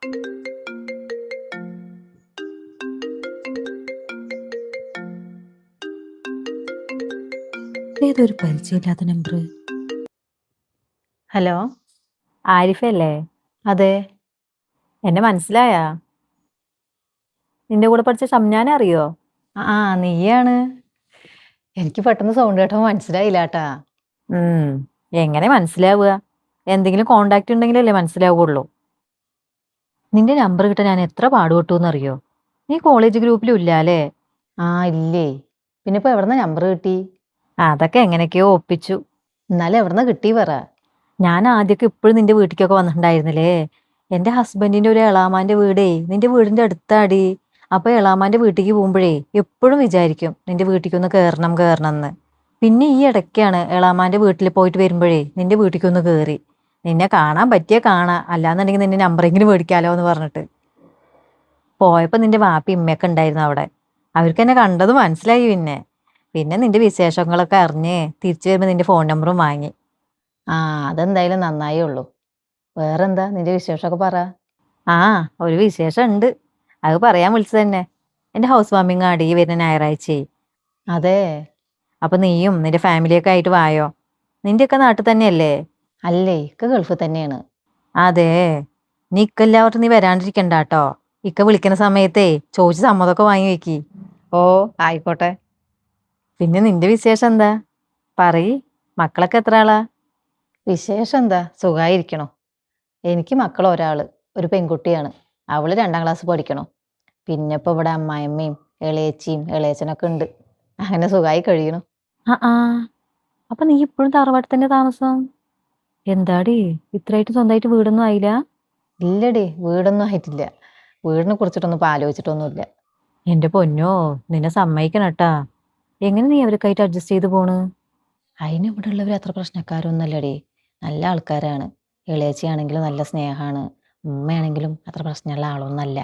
ഏതൊരു പരിചയമില്ലാത്ത number. Hello, ആരിഫല്ലേ? അതെ. എന്നെ മനസ്സിലായാ? നിന്റെ കൂടെ പഠിച്ച ഷംനാനെ അറിയോ? ആ നീയാണ്. എനിക്ക് പെട്ടെന്ന് സൗണ്ട് കേട്ടപ്പോൾ മനസ്സിലായില്ല കേട്ടാ. എങ്ങനെ മനസ്സിലാവുക? എന്തെങ്കിലും കോണ്ടാക്ട് ഉണ്ടെങ്കിലല്ലേ മനസ്സിലാവുള്ളൂ. നിന്റെ നമ്പർ കിട്ടാൻ ഞാൻ എത്ര പാടുപെട്ടു എന്നറിയോ? നീ കോളേജ് ഗ്രൂപ്പിലും ഇല്ല അല്ലേ? ഇല്ലേ. പിന്നെ ഇപ്പൊ എവിടുന്ന നമ്പർ കിട്ടി? അതൊക്കെ എങ്ങനെയൊക്കെയോ ഒപ്പിച്ചു. എന്നാലും എവിടുന്ന കിട്ടി പറ. ഞാൻ ആദ്യമൊക്കെ ഇപ്പോഴും നിന്റെ വീട്ടിലേക്കൊക്കെ വന്നിട്ടുണ്ടായിരുന്നില്ലേ? എൻ്റെ ഹസ്ബൻഡിന്റെ ഒരു എളാമാന്റെ വീടേ നിന്റെ വീടിന്റെ അടുത്താടി. അപ്പൊ എളാമാന്റെ വീട്ടിലേക്ക് പോകുമ്പോഴേ എപ്പോഴും വിചാരിക്കും നിന്റെ വീട്ടിലേക്കൊന്ന് കയറണം എന്ന്. പിന്നെ ഈ ഇടയ്ക്കാണ് എളാമാന്റെ വീട്ടിൽ പോയിട്ട് വരുമ്പോഴേ നിന്റെ വീട്ടിലേക്കൊന്ന് കയറി. നിന്നെ കാണാൻ പറ്റിയ കാണാ, അല്ലാന്നുണ്ടെങ്കിൽ നിന്റെ നമ്പറെങ്കിലും മേടിക്കാലോ എന്ന് പറഞ്ഞിട്ട്. പോയപ്പോ നിന്റെ വാപ്പി ഇമ്മയൊക്കെ ഉണ്ടായിരുന്നു അവിടെ. അവർക്ക് എന്നെ കണ്ടത് മനസ്സിലായി. പിന്നെ നിന്റെ വിശേഷങ്ങളൊക്കെ അറിഞ്ഞ് തിരിച്ചു വരുമ്പോൾ നിന്റെ ഫോൺ നമ്പറും വാങ്ങി. അതെന്തായാലും നന്നായേ ഉള്ളൂ. വേറെന്താ നിന്റെ വിശേഷമൊക്കെ പറ. ഒരു വിശേഷം ഉണ്ട്, അത് പറയാൻ വിളിച്ചത് തന്നെ. എൻ്റെ ഹൗസ് വാമിങ് ആടി വരുന്ന ഞായറാഴ്ചയെ. അതെ. അപ്പൊ നീയും നിന്റെ ഫാമിലിയൊക്കെ ആയിട്ട് വായോ. നിന്റെയൊക്കെ നാട്ടിൽ തന്നെയല്ലേ? അല്ലേ, ഇക്ക ഗൾഫിൽ തന്നെയാണ്. അതെ. നീ ഇക്കല്ലാവട്ട് നീ വരാണ്ടിരിക്കണ്ട കേട്ടോ. ഇക്ക വിളിക്കുന്ന സമയത്തേ ചോദിച്ച് സമ്മതമൊക്കെ വാങ്ങി വെക്കി. ഓ ആയിക്കോട്ടെ. പിന്നെ നിന്റെ വിശേഷം എന്താ പറയ്? മക്കളൊക്കെ എത്ര ആളാ? വിശേഷം എന്താ, സുഖമായിരിക്കണോ. എനിക്ക് മക്കൾ ഒരാള്, ഒരു പെൺകുട്ടിയാണ്. അവള് 2ാം ക്ലാസ് പഠിക്കണോ. പിന്നെ ഇപ്പൊ ഇവിടെ അമ്മായിമ്മയും ഇളയച്ചിയും ഇളയച്ചനൊക്കെ ഉണ്ട്. അങ്ങനെ സുഖമായി കഴിയണു. അപ്പൊ നീ ഇപ്പോഴും തറവാട്ടിൽ തന്നെ താമസം? എന്താടി ഇത്രയായിട്ട് സ്വന്തമായിട്ട് വീടൊന്നും ആയില്ല? ഇല്ലടി, വീടൊന്നും ആയിട്ടില്ല. വീടിനെ കുറിച്ചിട്ടൊന്നും ഇപ്പൊ ആലോചിച്ചിട്ടൊന്നുമില്ല. എന്റെ പൊന്നോ, നിന്നെ സമ്മതിക്കണം കേട്ടാ. എങ്ങനെ നീ അവർക്കായിട്ട് അഡ്ജസ്റ്റ് ചെയ്ത് പോണ്? അതിന് ഇവിടെ ഉള്ളവർ അത്ര പ്രശ്നക്കാരൊന്നുമല്ലടി, നല്ല ആൾക്കാരാണ്. ഇളയച്ചിയാണെങ്കിലും നല്ല സ്നേഹമാണ്. ഉമ്മയാണെങ്കിലും അത്ര പ്രശ്നമുള്ള ആളൊന്നല്ല.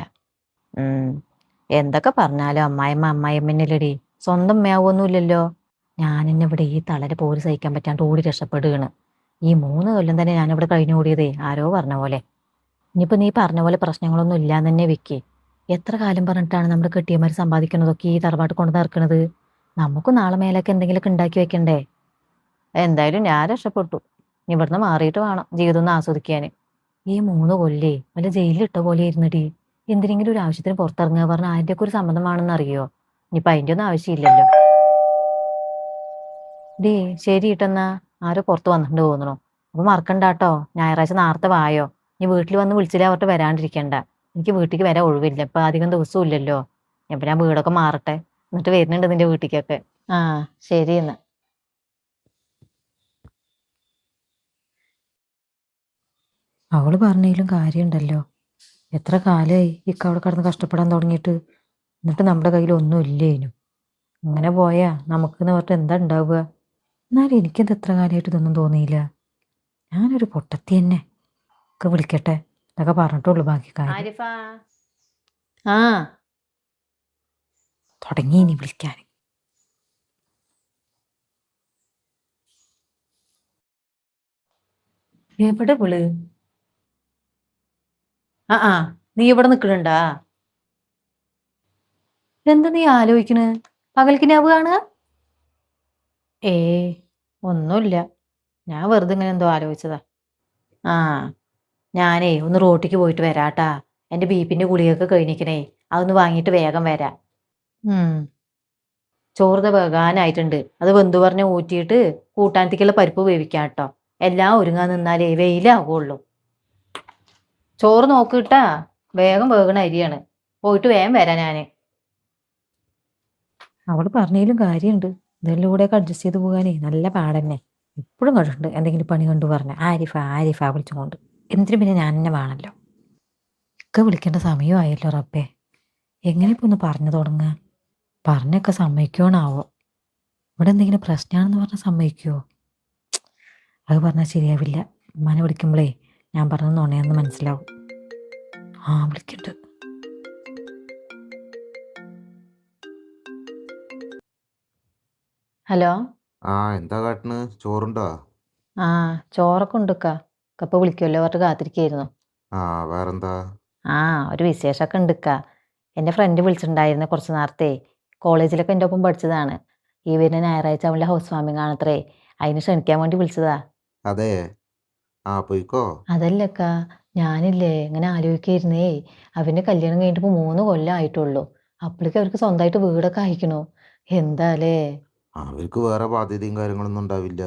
എന്തൊക്കെ പറഞ്ഞാലും അമ്മായിമ്മന്നല്ലടി, സ്വന്തം അമ്മയാവൊന്നുമില്ലല്ലോ. ഞാനെന്നെ ഇവിടെ ഈ തളരെ പോര് സഹിക്കാൻ പറ്റാണ്ട് ഓടി രക്ഷപ്പെടുകയാണ്. ഈ 3 കൊല്ലം തന്നെ ഞാനിവിടെ കഴിഞ്ഞു കൂടിയതേ ആരോ പറഞ്ഞ പോലെ. ഇനിയിപ്പോ നീ പറഞ്ഞ പോലെ പ്രശ്നങ്ങളൊന്നും ഇല്ലാന്ന് തന്നെ വെക്ക്. എത്ര കാലം പറഞ്ഞിട്ടാണ് നമ്മുടെ കെട്ടിയന്മാർ സമ്പാദിക്കുന്നതൊക്കെ ഈ തറവാട്ട് കൊണ്ട് നടക്കുന്നത്? നമുക്ക് നാളെ മേലൊക്കെ എന്തെങ്കിലുമൊക്കെ ഉണ്ടാക്കി വെക്കണ്ടേ? എന്തായാലും ഞാൻ രക്ഷപ്പെട്ടു. ഇവിടുന്ന് മാറിയിട്ട് വേണം ജീവിതം ഒന്ന് ആസ്വദിക്കാൻ. ഈ 3 കൊല്ലേ വല്ല ജയിലിലിട്ട പോലെ ഇരുന്നിട്ട് എന്തിനെങ്കിലും ഒരു ആവശ്യത്തിന് പുറത്തിറങ്ങുക പറഞ്ഞാൽ ആരുടെയൊക്കെ ഒരു സമ്മതം വേണമെന്ന് അറിയോ? ഇനിയിപ്പോൾ അതിൻ്റെ ഒന്നും ആവശ്യമില്ലല്ലോ. ശരി ഇട്ടെന്നാ, ആരോ പുറത്ത് വന്നിട്ടുണ്ട് തോന്നണു. അപ്പൊ മറക്കണ്ടാട്ടോ, ഞായറാഴ്ച നേരത്തെ വായോ. നീ വീട്ടിൽ വന്ന് വിളിച്ചില്ല അവർക്ക് വരാണ്ടിരിക്കണ്ട. എനിക്ക് വീട്ടിലേക്ക് വരാൻ ഒഴിവില്ല, ഇപ്പൊ അധികം ദിവസവും ഇല്ലല്ലോ. അപ്പൊ ഞാൻ വീടൊക്കെ മാറട്ടെ, എന്നിട്ട് വരുന്നുണ്ട് നിന്റെ വീട്ടിലേക്കൊക്കെ. ശരി എന്നാ. അവള് പറഞ്ഞതിലും കാര്യമുണ്ടല്ലോ. എത്ര കാലമായി ഇക്ക അവിടെ കിടന്ന് കഷ്ടപ്പെടാൻ തുടങ്ങിയിട്ട്. എന്നിട്ട് നമ്മുടെ കയ്യിൽ ഒന്നും ഇല്ലേനു. അങ്ങനെ പോയാ നമുക്കെന്ന് പറഞ്ഞിട്ട് എന്താ ഉണ്ടാവുക? എന്നാലും എനിക്കെന്ത് എത്ര കാലമായിട്ട് ഇതൊന്നും തോന്നിയില്ല. ഞാനൊരു പൊട്ടത്തി തന്നെ. ഒക്കെ വിളിക്കട്ടെ, ഇതൊക്കെ പറഞ്ഞിട്ടുള്ളൂ ബാക്കി കാര്യം. തുടങ്ങി ഇനി വിളിക്കാൻ. എവിടെ വിള്? നീ ഇവിടെ നിക്കണുണ്ടാ? എന്താ നീ ആലോചിക്കണ്? പകൽക്കിനാവ് കാണുക? ഒന്നുമില്ല, ഞാൻ വെറുതെ ഇങ്ങനെ എന്തോ ആലോചിച്ചതാ. ഞാനേ ഒന്ന് റോട്ടിക്ക് പോയിട്ട് വരാട്ടാ. എൻ്റെ ബീപ്പിന്റെ ഗുളികയൊക്കെ കഴിഞ്ഞിക്കണേ, അതൊന്ന് വാങ്ങിയിട്ട് വേഗം വരാം. ചോറ് വേകാനായിട്ടുണ്ട്. അത് വെന്തു പറഞ്ഞ് ഊറ്റിയിട്ട് കൂട്ടാനത്തേക്കുള്ള പരിപ്പ് വേവിക്കാം കേട്ടോ. എല്ലാം ഒരുങ്ങാൻ നിന്നാലേ വെയിലാകുള്ളൂ. ചോറ് നോക്കിട്ടാ, വേഗം വേകണ അരിയാണ്. പോയിട്ട് വേഗം വരാം ഞാന്. അവള് പറഞ്ഞതിലും കാര്യമുണ്ട്. ഇതെല്ലാം കൂടെയൊക്കെ അഡ്ജസ്റ്റ് ചെയ്ത് പോകാനേ നല്ല പാടന്നെ. എപ്പോഴും കണ്ടിട്ടുണ്ട് എന്തെങ്കിലും പണി കണ്ടു പറഞ്ഞ ആരിഫ വിളിച്ചുകൊണ്ട്. എന്തിനും പിന്നെ ഞാൻ തന്നെ വേണമല്ലോ. ഒക്കെ വിളിക്കേണ്ട സമയമായല്ലോ റബ്ബേ. എങ്ങനെ ഇപ്പൊ ഒന്ന് പറഞ്ഞു തുടങ്ങുക? പറഞ്ഞൊക്കെ സമ്മതിക്കുവാണാവോ? ഇവിടെ എന്തെങ്കിലും പ്രശ്നമാണെന്ന് പറഞ്ഞാൽ സമ്മതിക്കുമോ? അത് പറഞ്ഞാൽ ശരിയാവില്ല. ഉമ്മാനെ വിളിക്കുമ്പോഴേ ഞാൻ പറഞ്ഞത് നുണയാന്ന് മനസ്സിലാവും. വിളിക്കണ്ട്. ഹലോ. എന്താ കാട്ടണ്? ചോറുണ്ടോ? ചോറൊക്കെ ഉണ്ടക്ക. കപ്പ വിളിക്കുമല്ലോ പറഞ്ഞിട്ട് കാത്തിരിക്കായിരുന്നു. വേറെന്താ? ആ ഒരു വിശേഷമൊക്കെ ഉണ്ടിക്ക. എൻ്റെ ഫ്രണ്ട് വിളിച്ചിട്ടുണ്ടായിരുന്നു കുറച്ച് നേരത്തെ. കോളേജിലൊക്കെ എൻ്റെ ഒപ്പം പഠിച്ചതാണ്. ഈ വരുന്ന ഞായറാഴ്ച അവളുടെ ഹൗസ് വാമിംഗ് ആണത്രേ. അതിന് ക്ഷണിക്കാൻ വേണ്ടി വിളിച്ചതാ. അതെ. ആ പോയിക്കോ. അതല്ലക്ക, ഞാനില്ലേ ഇങ്ങനെ ആലോചിക്കായിരുന്നേ, അവൻ്റെ കല്യാണം കഴിഞ്ഞിട്ട് ഇപ്പോൾ 3 കൊല്ലം ആയിട്ടുള്ളൂ. അപ്പോഴേക്കും അവർക്ക് സ്വന്തമായിട്ട് വീടൊക്കെ അയക്കണോ? എന്താലേ. അവർക്ക് വേറെ ബാധ്യതയും കാര്യങ്ങളൊന്നും ഉണ്ടാവില്ല.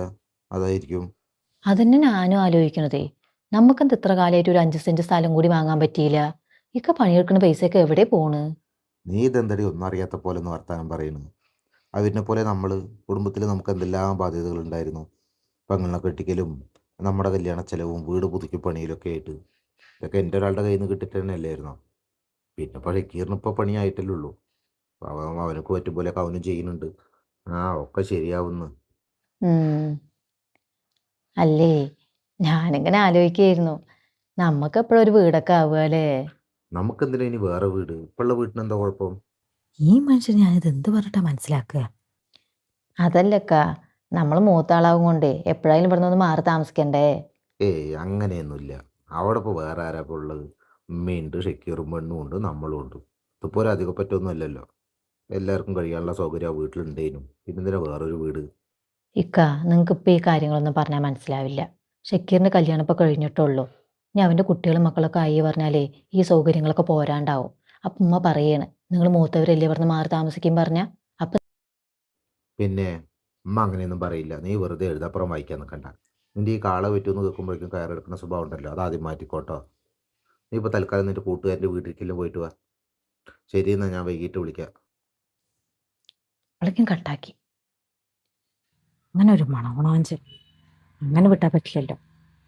അതായിരിക്കും. അതന്നെ ഞാനും ആലോചിക്കണതേ. നമുക്കെന്ത് ഇത്ര കാലമായിട്ട് ഒരു 5 സെന്റ് സ്ഥലം കൂടി വാങ്ങാൻ പറ്റിയില്ല? ഇക്ക പണിയെടുക്കുന്ന പൈസയൊക്കെ എവിടെ പോണ്? നീ ഇതെന്തടി ഒന്നും അറിയാത്ത പോലെ ഒന്ന് വർത്താനം പറയുന്നു. അവരിനെ പോലെ നമ്മൾ കുടുംബത്തിൽ നമുക്ക് എന്തെല്ലാം ബാധ്യതകൾ ഉണ്ടായിരുന്നു. പെങ്ങളെ കെട്ടിക്കലും നമ്മുടെ കല്യാണ ചെലവും വീട് പുതുക്കി പണിയിലൊക്കെ ആയിട്ട് ഇതൊക്കെ എൻ്റെ ഒരാളുടെ കയ്യിൽ നിന്ന് കിട്ടിയിട്ട് തന്നെ അല്ലായിരുന്നോ. പിന്നെ പഴക്കീറിന് ഇപ്പോൾ പണിയായിട്ടല്ലേ ഉള്ളൂ. അവനക്ക് പറ്റും പോലെയൊക്കെ അവനും ചെയ്യുന്നുണ്ട്. ആ ഒക്കെ ശരിയാവുന്നു. ഉം. അല്ലേ, ഞാനിങ്ങനെ ആലോചിക്കായിരുന്നു, നമുക്ക് എപ്പോഴും ഒരു വീടൊക്കെ ആവുകയല്ലേ. നമുക്കെന്തിനാ ഇനി വേറെ വീട്? ഇപ്പോഴുള്ള വീട്ടിന് എന്താ കുഴപ്പം? ഈ മനുഷ്യൻ ഞാനിത് എന്ത് പറഞ്ഞിട്ടാ മനസ്സിലാക്കുക? അതല്ലക്ക, നമ്മൾ മൂത്താളാവും കൊണ്ടേ എപ്പോഴായാലും ഇവിടെ നിന്ന് മാറി താമസിക്കണ്ടേ? ഏയ് അങ്ങനെയൊന്നുമില്ല. അവിടെ ഇപ്പോൾ വേറെ ആരാ ഇപ്പോൾ ഉള്ളത്? ഉമ്മയുണ്ട്, ഷക്കീറും പെണ്ണും ഉണ്ട്, നമ്മളും ഉണ്ട്. ഇതിപ്പോൾ ഒരു അധികം പറ്റൊന്നും അല്ലല്ലോ. എല്ലാവർക്കും കഴിയാനുള്ള സൗകര്യം ആ വീട്ടിലുണ്ടേനും. പിന്നെന്തിനാ വേറൊരു വീട്? ഇക്ക, നിങ്ങൾക്ക് ഇപ്പോൾ ഈ കാര്യങ്ങളൊന്നും പറഞ്ഞാൽ മനസ്സിലാവില്ല. ഷക്കീറിൻ്റെ കല്യാണം ഇപ്പോൾ കഴിഞ്ഞിട്ടുള്ളൂ. ഇനി അവൻ്റെ കുട്ടികളും മക്കളൊക്കെ ആയി പറഞ്ഞാലേ ഈ സൗകര്യങ്ങളൊക്കെ പോരാണ്ടാവും. അപ്പം ഉമ്മ പറയാണ്, നിങ്ങൾ മൂത്തവരല്ലേ ഇവിടുന്ന് മാറി താമസിക്കും പറഞ്ഞാൽ. അപ്പം പിന്നെ ഉമ്മ അങ്ങനെയൊന്നും പറയില്ല. നീ വെറുതെ എഴുതാപ്പുറം വായിക്കാൻ നിൽക്കണ്ട. നിൻ്റെ ഈ കാള പറ്റുമെന്ന് കേൾക്കുമ്പോഴേക്കും കയറെടുക്കുന്ന സ്വഭാവം ഉണ്ടല്ലോ, അതാദ്യം മാറ്റിക്കോട്ടോ. നീ ഇപ്പോൾ തൽക്കാലം നിൻ്റെ കൂട്ടുകാരൻ്റെ വീട്ടിലേക്കെല്ലാം പോയിട്ട് വാ. ശരി, എന്നാൽ ഞാൻ വൈകിട്ട് വിളിക്കാം. അവളേക്കും കട്ടാക്കി. അങ്ങനെ ഒരു മണവണാഞ്ച് അങ്ങനെ വിട്ടാൽ പറ്റില്ലല്ലോ.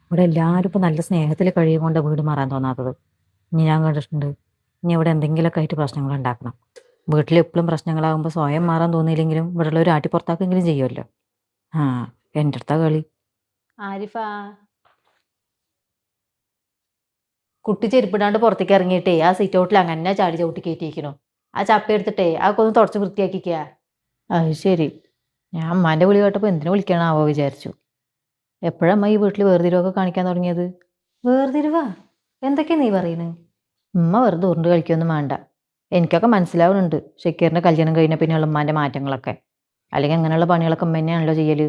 ഇവിടെ എല്ലാവരും ഇപ്പോൾ നല്ല സ്നേഹത്തിൽ കഴിയുകൊണ്ട് വീട് മാറാൻ തോന്നാത്തത്. ഇനി ഞാൻ കണ്ടിട്ടുണ്ട്, ഇനി ഇവിടെ എന്തെങ്കിലുമൊക്കെ ആയിട്ട് പ്രശ്നങ്ങൾ ഉണ്ടാക്കണം. വീട്ടിൽ എപ്പോഴും പ്രശ്നങ്ങളാകുമ്പോൾ സ്വയം മാറാൻ തോന്നിയില്ലെങ്കിലും ഇവിടെയുള്ള ഒരു ആട്ടിപ്പുറത്താക്കെങ്കിലും ചെയ്യുമല്ലോ. ആ, എൻ്റെ അടുത്ത കളി. ആരിഫ, കുട്ടി ചെരുപ്പിടാണ്ട് പുറത്തേക്ക് ഇറങ്ങിയിട്ടേ ആ സീറ്റ് ഔട്ടിൽ അങ്ങനെ ചാടി ചവിട്ടി കയറ്റിയിരിക്കണു. ആ ചപ്പ എടുത്തിട്ടേ അതൊക്കെ ഒന്ന് തുടച്ച് വൃത്തിയാക്കിക്കുക. അത് ശരി. ഞാൻ അമ്മാൻ്റെ വിളി കേട്ടപ്പോൾ എന്തിനു വിളിക്കണാവോ വിചാരിച്ചു. എപ്പോഴമ്മ ഈ വീട്ടിൽ വേർതിരിവൊക്കെ കാണിക്കാൻ തുടങ്ങിയത്? വേർതിരിവാ? എന്തൊക്കെയാ നീ പറയുന്നത്? ഉമ്മ വെറുതെ ഉരുണ്ട് കളിക്കൊന്നും വേണ്ട. എനിക്കൊക്കെ മനസ്സിലാവുന്നുണ്ട് ഷക്കീറിൻ്റെ കല്യാണം കഴിഞ്ഞ പിന്നെയുള്ള ഉമ്മാൻ്റെ മാറ്റങ്ങളൊക്കെ. അല്ലെങ്കിൽ അങ്ങനെയുള്ള പണികളൊക്കെ ഉമ്മ തന്നെയാണല്ലോ ചെയ്യൽ.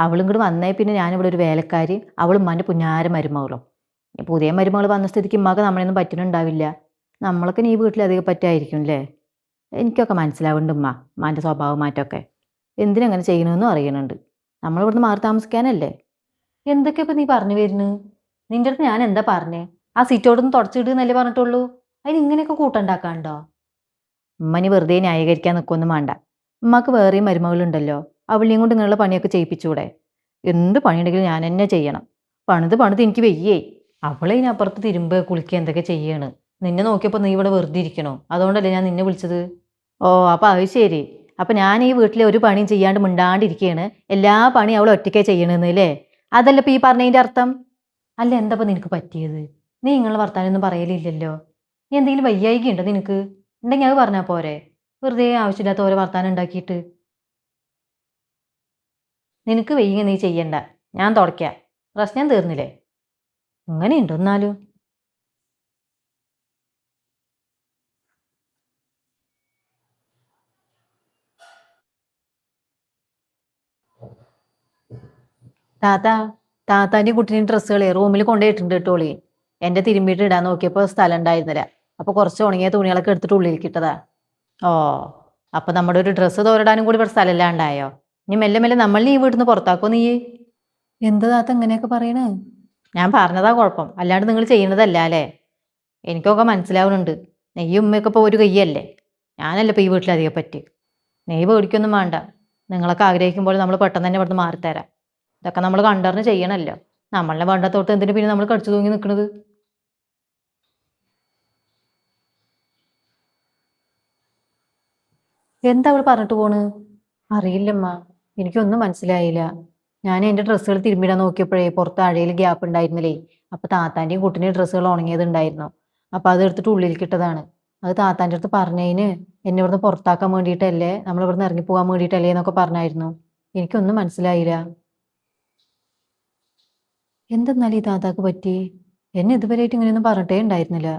അവളും കൂടി വന്നേ പിന്നെ ഞാനിവിടെ ഒരു വേലക്കാരി, അവളും ഉമ്മാൻ്റെ പുന്നാര മരുമകളും. പുതിയ മരുമകൾ വന്ന സ്ഥിതിക്ക് ഉമ്മാക്ക് നമ്മളൊന്നും പറ്റുന്നുണ്ടാവില്ല. നമ്മളൊക്കെ ഈ വീട്ടിൽ അധികം പറ്റായിരിക്കും അല്ലേ? എനിക്കൊക്കെ മനസ്സിലാവുന്നുണ്ട് ഉമ്മാൻ്റെ സ്വഭാവ മാറ്റമൊക്കെ. എന്തിനങ്ങനെ ചെയ്യണമെന്നും അറിയണുണ്ട്. നമ്മളിവിടുന്ന് മാറി താമസിക്കാനല്ലേ. എന്തൊക്കെ ഇപ്പം നീ പറഞ്ഞു വരുന്നു? നിൻ്റെ അടുത്ത് ഞാൻ എന്താ പറഞ്ഞേ? ആ സീറ്റോടൊന്ന് തുടച്ചിടുന്നല്ലേ പറഞ്ഞിട്ടുള്ളൂ. അതിന് ഇങ്ങനെയൊക്കെ കൂട്ടുണ്ടാക്കാണ്ടോ? ഉമ്മനി വെറുതെ ന്യായീകരിക്കാൻ നിൽക്കൊന്നും വേണ്ട. ഉമ്മാക്ക് വേറെയും മരുമകളുണ്ടല്ലോ. അവളെയും കൊണ്ട് ഇങ്ങനെയുള്ള പണിയൊക്കെ ചെയ്യിപ്പിച്ചൂടെ? എന്ത് പണിയുണ്ടെങ്കിലും ഞാൻ തന്നെ ചെയ്യണം. പണിത് എനിക്ക് വെയ്യേ. അവളെ ഇതിനപ്പുറത്ത് തിരുമ്പ് കുളിക്കുക എന്തൊക്കെ ചെയ്യാണ്. നിന്നെ നോക്കിയപ്പോൾ നീ ഇവിടെ വെറുതെ ഇരിക്കണോ? അതുകൊണ്ടല്ലേ ഞാൻ നിന്നെ വിളിച്ചത്. ഓ, അപ്പം അത് ശരി. അപ്പം ഞാൻ ഈ വീട്ടിലെ ഒരു പണിയും ചെയ്യാണ്ട് മിണ്ടാണ്ടിരിക്കുകയാണ്. എല്ലാ പണിയും അവൾ ഒറ്റയ്ക്കേ ചെയ്യണമെന്ന് അല്ലേ? അതല്ല ഇപ്പം ഈ പറഞ്ഞതിൻ്റെ അർത്ഥം. അല്ല, എന്താ നിനക്ക് പറ്റിയത്? നീ നിങ്ങളുടെ വർത്താനൊന്നും പറയലില്ലല്ലോ. നീ എന്തെങ്കിലും വയ്യായികയുണ്ടോ നിനക്ക്? ഉണ്ടെങ്കിൽ അത് പറഞ്ഞാൽ പോരെ. വെറുതെ ആവശ്യമില്ലാത്ത ഓരോ വർത്താനം ഉണ്ടാക്കിയിട്ട്. നിനക്ക് വയ്യെങ്കിൽ നീ ചെയ്യണ്ട, ഞാൻ തുടയ്ക്കാം. പ്രശ്നം തീർന്നില്ലേ? അങ്ങനെയുണ്ടോ എന്നാലും? താത്താൻ്റെ കുട്ടീൻ്റെ ഡ്രസ്സുകളെ റൂമിൽ കൊണ്ടുപോയിട്ടുണ്ട് കേട്ടോളി. എൻ്റെ തിരുമ്പിയിട്ട് ഇടാൻ നോക്കിയപ്പോൾ സ്ഥലം ഉണ്ടായിരുന്നില്ല. അപ്പോൾ കുറച്ച് ഉണങ്ങിയ തുണികളൊക്കെ എടുത്തിട്ട് ഉള്ളിലേക്ക് ഇട്ടതാ. ഓ, അപ്പം നമ്മുടെ ഒരു ഡ്രസ്സ് തോരിടാനും കൂടി ഇവിടെ സ്ഥലമില്ലാണ്ടായോ? ഇനി മെല്ലെ മെല്ലെ നമ്മളീ വീട്ടിൽ നിന്ന് പുറത്താക്കോ നീ? എന്താ താത്ത ഇങ്ങനെയൊക്കെ പറയണേ? ഞാൻ പറഞ്ഞതാ കുഴപ്പം, അല്ലാണ്ട് നിങ്ങൾ ചെയ്യുന്നതല്ല അല്ലേ? എനിക്കൊക്കെ മനസ്സിലാവുന്നുണ്ട്. നെയ്യും ഉമ്മയൊക്കെ ഇപ്പോൾ ഒരു കയ്യല്ലേ. ഞാനല്ല ഇപ്പോൾ ഈ വീട്ടിലധികം പറ്റി. നെയ്യ് പേടിക്കൊന്നും വേണ്ട. നിങ്ങളൊക്കെ ആഗ്രഹിക്കുമ്പോൾ നമ്മൾ പെട്ടെന്ന് തന്നെ ഇവിടുന്ന് മാറിത്തരാം. ഇതൊക്കെ നമ്മൾ കണ്ടറിഞ്ഞ് ചെയ്യണമല്ലോ. നമ്മളെ വേണ്ടത്തോട്ട് എന്തിനു പിന്നെ നമ്മൾ കടിച്ചു തൂങ്ങി നിൽക്കുന്നത്? എന്താ അവൾ പറഞ്ഞിട്ട് പോണ്? അറിയില്ലമ്മ, എനിക്കൊന്നും മനസ്സിലായില്ല. ഞാൻ എൻ്റെ ഡ്രസ്സുകൾ തിരുമ്മിടാൻ നോക്കിയപ്പോഴേ പുറത്ത് അഴയിൽ ഗ്യാപ്പ് ഉണ്ടായിരുന്നില്ലേ. അപ്പോൾ താത്താൻ്റെയും കുട്ടിൻ്റെയും ഡ്രസ്സുകൾ ഉണങ്ങിയതുണ്ടായിരുന്നു. അപ്പോൾ അത് എടുത്തിട്ട് ഉള്ളിലേക്ക് ഇട്ടതാണ്. അത് താത്താൻ്റെ അടുത്ത് പറഞ്ഞതിന് എന്നെ ഇവിടുന്ന് പുറത്താക്കാൻ വേണ്ടിയിട്ടല്ലേ, നമ്മൾ ഇവിടുന്ന് ഇറങ്ങിപ്പോകാൻ വേണ്ടിയിട്ടല്ലേ എന്നൊക്കെ പറഞ്ഞായിരുന്നു. എനിക്കൊന്നും മനസ്സിലായില്ല. എന്തെന്നാലും ഈ താത്താക്ക് പറ്റി? എന്നെ ഇതുവരെയായിട്ട് ഇങ്ങനെയൊന്നും പറഞ്ഞിട്ടേ ഉണ്ടായിരുന്നില്ല.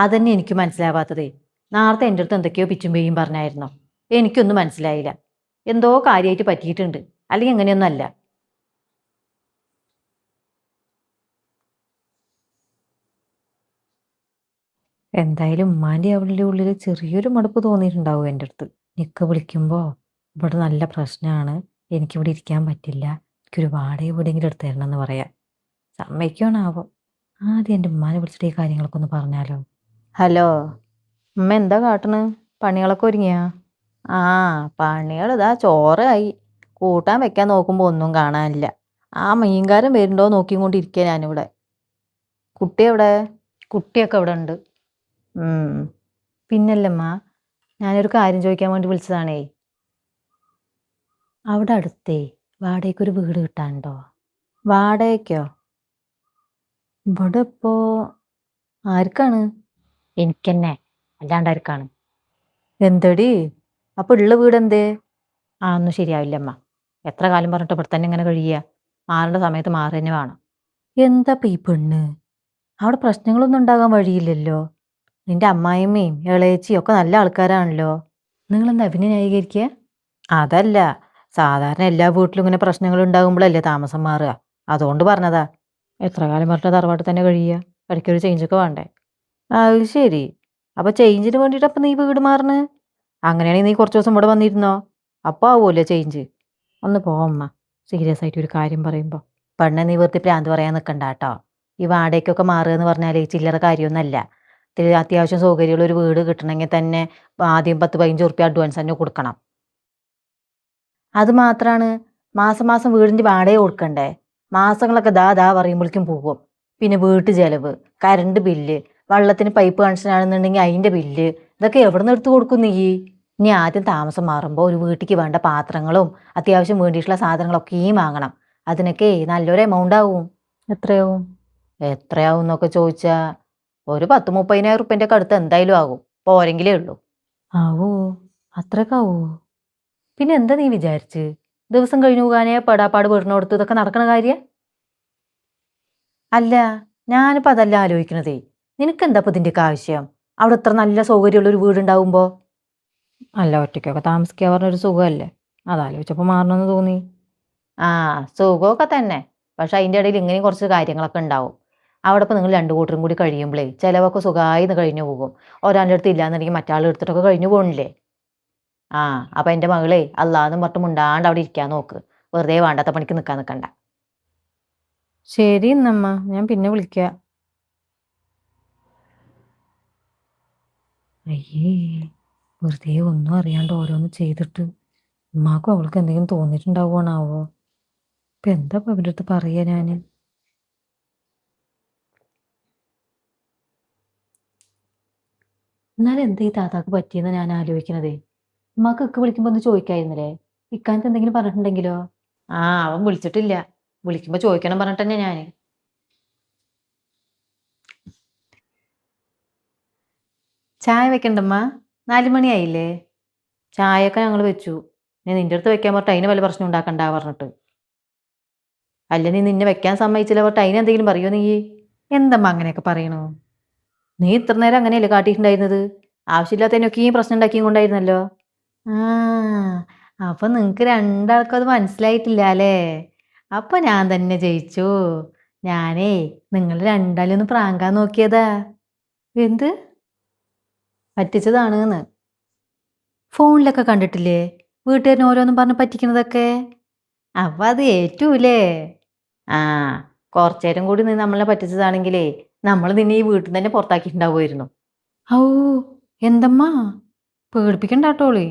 അതന്നെ എനിക്ക് മനസ്സിലാവാത്തതേ. നേരത്തെ എൻ്റെ അടുത്ത് എന്തൊക്കെയോ പിച്ചും പേയും പറഞ്ഞായിരുന്നോ? എനിക്കൊന്നും മനസ്സിലായില്ല. എന്തോ കാര്യമായിട്ട് പറ്റിയിട്ടുണ്ട്, അല്ലെങ്കിൽ അങ്ങനെയൊന്നും അല്ല. എന്തായാലും ഉമ്മാൻ്റെ അവളുടെ ഉള്ളിൽ ചെറിയൊരു മടുപ്പ് തോന്നിയിട്ടുണ്ടാവും എൻ്റെ അടുത്ത്. നിക്ക് വിളിക്കുമ്പോൾ ഇവിടെ നല്ല പ്രശ്നമാണ്, എനിക്കിവിടെ ഇരിക്കാൻ പറ്റില്ല, എനിക്കൊരു വാടക എവിടെയെങ്കിലും എടുത്ത് തരണം എന്ന് പറയാം. സമ്മതിക്കണാവോ? ആദ്യം എൻ്റെ ഉമ്മാനെ വിളിച്ചിട്ട് ഈ കാര്യങ്ങളൊക്കെ ഒന്ന് പറഞ്ഞാലോ. ഹലോ, ഉമ്മ എന്താ കാട്ടണ്? പണികളൊക്കെ ഒരുങ്ങിയാ? ആ, പണികൾ ഇതാ ചോറായി. കൂട്ടാൻ വെക്കാൻ നോക്കുമ്പോൾ ഒന്നും കാണാനില്ല. ആ മീൻകാരൻ വരുന്നുണ്ടോ നോക്കിക്കൊണ്ടിരിക്കുക ഞാനിവിടെ. കുട്ടി എവിടെ? കുട്ടിയൊക്കെ ഇവിടെ ഉണ്ട്. പിന്നല്ലമ്മ, ഞാനൊരു കാര്യം ചോദിക്കാൻ വേണ്ടി വിളിച്ചതാണേ. അവിടെ അടുത്തേ വാടകയ്ക്കൊരു വീട് കിട്ടാനുണ്ടോ? വാടകയ്ക്കോ? ഇവിടെ ഇപ്പോൾ ആർക്കാണ്? എനിക്കെന്നെ, അല്ലാണ്ടായിരിക്കാണ്. എന്തടി, അപ്പൊ ഉള്ള വീട് എന്തേ? ആ ഒന്നും ശരിയാവില്ലമ്മ. എത്ര കാലം പറഞ്ഞിട്ട് ഇവിടെ തന്നെ ഇങ്ങനെ കഴിയുക? മാറേണ്ട സമയത്ത് മാറി തന്നെ വേണം. എന്താ ഈ പെണ്ണ്? അവിടെ പ്രശ്നങ്ങളൊന്നും ഉണ്ടാകാൻ വഴിയില്ലല്ലോ. നിന്റെ അമ്മായിമ്മയും ഇളയച്ചിയും ഒക്കെ നല്ല ആൾക്കാരാണല്ലോ. നിങ്ങളെന്താ അതിനെ ന്യായീകരിക്കുക? അതല്ല, സാധാരണ എല്ലാ വീട്ടിലും ഇങ്ങനെ പ്രശ്നങ്ങൾ ഉണ്ടാകുമ്പോഴല്ലേ താമസം മാറുക. അതുകൊണ്ട് പറഞ്ഞതാ. എത്ര കാലം പറഞ്ഞിട്ട് തറവാട്ടിൽ തന്നെ കഴിയുക? ഇടയ്ക്കൊരു ചേഞ്ചൊക്കെ വേണ്ടേ? അത് ശരി. അപ്പൊ ചേഞ്ചിന് വേണ്ടിയിട്ട് അപ്പം നീ വീട് മാറണ്? അങ്ങനെയാണെങ്കിൽ നീ കുറച്ച് ദിവസം ഇവിടെ വന്നിരുന്നോ? അപ്പോൾ ആവുമല്ലോ ചേഞ്ച്. ഒന്ന് പോവമ്മ, സീരിയസ് ആയിട്ട് ഒരു കാര്യം പറയുമ്പോൾ. പെണ്ണെ, നീ വെറുതെ പ്രാന്ത് പറയാൻ നിൽക്കണ്ട കേട്ടോ. ഈ വാടകയ്ക്കൊക്കെ മാറുക എന്ന് പറഞ്ഞാൽ ചില്ലറ കാര്യമൊന്നുമല്ല. ഇത്തിരി അത്യാവശ്യം സൗകര്യമുള്ള ഒരു വീട് കിട്ടണമെങ്കിൽ തന്നെ ആദ്യം 10-15 ഉറുപ്പ്യ അഡ്വാൻസ് തന്നെ കൊടുക്കണം. അത് മാത്രമാണ്, മാസം മാസം വീടിൻ്റെ വാടക കൊടുക്കണ്ടേ? മാസങ്ങളൊക്കെ ദാ പറയുമ്പോഴേക്കും പോകും. പിന്നെ വീട്ടു ചെലവ്, കറണ്ട് ബില്ല്, വെള്ളത്തിന് പൈപ്പ് കണക്ഷൻ ആണെന്നുണ്ടെങ്കിൽ അതിൻ്റെ ബില്ല്, ഇതൊക്കെ എവിടെ നിന്ന് എടുത്ത് കൊടുക്കും നീ? ഇനി ആദ്യം താമസം മാറുമ്പോൾ ഒരു വീട്ടിലേക്ക് വേണ്ട പാത്രങ്ങളും അത്യാവശ്യം വേണ്ടിയിട്ടുള്ള സാധനങ്ങളൊക്കെയും വാങ്ങണം. അതിനൊക്കെ നല്ലൊരു എമൗണ്ട് ആവും. എത്രയാവും? എത്രയാവും എന്നൊക്കെ ചോദിച്ചാൽ ഒരു 10-30,000 ഉറുപ്പ്യൻ്റെ ഒക്കെ അടുത്ത് എന്തായാലും ആകും. പോരെങ്കിലേ ഉള്ളൂ. ആവോ? അത്രയൊക്കെ ആവോ? പിന്നെ എന്താ നീ വിചാരിച്ച്? ദിവസം കഴിഞ്ഞു പോകാനേ പെടാപ്പാട് വീടിനോടത്ത് ഇതൊക്കെ നടക്കണ കാര്യം അല്ല. ഞാനിപ്പോൾ അതല്ല ആലോചിക്കണതേ. നിനക്കെന്താ ഇപ്പം ഇതിൻ്റെയൊക്കെ ആവശ്യം? അവിടെ ഇത്ര നല്ല സൗകര്യമുള്ളൊരു വീടുണ്ടാവുമ്പോൾ. അല്ല, ഒറ്റയ്ക്കൊക്കെ താമസിക്കാൻ പറഞ്ഞൊരു സുഖമല്ലേ, അതാലോചിച്ചപ്പോൾ മാറണമെന്ന് തോന്നി. ആ, സുഖമൊക്കെ തന്നെ. പക്ഷെ അതിൻ്റെ ഇടയിൽ ഇങ്ങനെയും കുറച്ച് കാര്യങ്ങളൊക്കെ ഉണ്ടാവും. അവിടെ ഇപ്പോൾ നിങ്ങൾ രണ്ടു കൂട്ടരും കൂടി കഴിയുമ്പോഴേ ചിലവൊക്കെ സുഖമായി കഴിഞ്ഞു പോകും. ഒരാളുടെ അടുത്ത് ഇല്ലാന്നുണ്ടെങ്കിൽ മറ്റാളുടെ അടുത്തിട്ടൊക്കെ കഴിഞ്ഞു പോകണില്ലേ? ആ, അപ്പം എൻ്റെ മകളെ അല്ലാന്നും പറഞ്ഞിട്ട് മുണ്ടാണ്ട് അവിടെ ഇരിക്കാൻ നോക്ക്. വെറുതെ വേണ്ടാത്ത പണിക്ക് നിൽക്കണ്ട. ശരി എന്നമ്മ, ഞാൻ പിന്നെ വിളിക്കാം. അയ്യേ, വെറുതെ ഒന്നും അറിയാണ്ട് ഓരോന്ന് ചെയ്തിട്ട് ഉമ്മാക്കും അവൾക്ക് എന്തെങ്കിലും തോന്നിയിട്ടുണ്ടാവുകയാണാവോ? ഇപ്പം എന്താ ഇപ്പം അവൻ്റെ അടുത്ത് പറയുക ഞാൻ? എന്നാലും എന്താ ഈ താത്താക്ക് പറ്റിയെന്ന് ഞാൻ ആലോചിക്കണതേ. ഉമ്മാക്ക് ഇക്ക വിളിക്കുമ്പോൾ ഒന്ന് ചോദിക്കായിരുന്നില്ലേ? ഇക്കാനത്ത് എന്തെങ്കിലും പറഞ്ഞിട്ടുണ്ടെങ്കിലോ? ആ, അവൻ വിളിച്ചിട്ടില്ല. വിളിക്കുമ്പോൾ ചോദിക്കണം പറഞ്ഞിട്ട് തന്നെ ഞാൻ. ചായ വെക്കണ്ടമ്മ? 4 മണിയായില്ലേ? ചായയൊക്കെ ഞങ്ങൾ വെച്ചു. നീ നിന്റെ അടുത്ത് വെക്കാൻ പറഞ്ഞിട്ട് അതിന് വല്ല പ്രശ്നം ഉണ്ടാക്കണ്ട പറഞ്ഞിട്ട്. അല്ല, നീ നിന്നെ വെക്കാൻ സമ്മതിച്ചില്ല പറഞ്ഞിട്ട് അതിനെന്തെങ്കിലും പറയുമോ നീ? എന്തമ്മ അങ്ങനെയൊക്കെ പറയണോ? നീ ഇത്ര നേരം അങ്ങനെയല്ലേ കാട്ടിയിട്ടുണ്ടായിരുന്നത്? ആവശ്യമില്ലാത്തതിനൊക്കെ ഈ പ്രശ്നം ഉണ്ടാക്കിയും കൊണ്ടായിരുന്നല്ലോ. ആ, അപ്പൊ നിങ്ങൾക്ക് രണ്ടാൾക്കും അത് മനസ്സിലായിട്ടില്ല അല്ലേ? അപ്പൊ ഞാൻ തന്നെ ജയിച്ചു. ഞാനേ നിങ്ങൾ രണ്ടാളും ഒന്ന് പ്രാങ്കാൻ നോക്കിയതാ. എന്ത്? പറ്റിച്ചതാണ്. ഫോണിലൊക്കെ കണ്ടിട്ടില്ലേ വീട്ടുകാരന് ഓരോന്നും പറഞ്ഞ് പറ്റിക്കുന്നതൊക്കെ? അപ്പൊ അത് ഏറ്റൂലേ? ആ, കുറച്ചേരം കൂടി നീ നമ്മളെ പറ്റിച്ചതാണെങ്കിലേ നമ്മൾ നിന്നെ ഈ വീട്ടിൽ തന്നെ പുറത്താക്കിയിട്ടുണ്ടാവുമായിരുന്നു. ഔ, എന്തമ്മാ, പേടിപ്പിക്കണ്ടാട്ടോളി.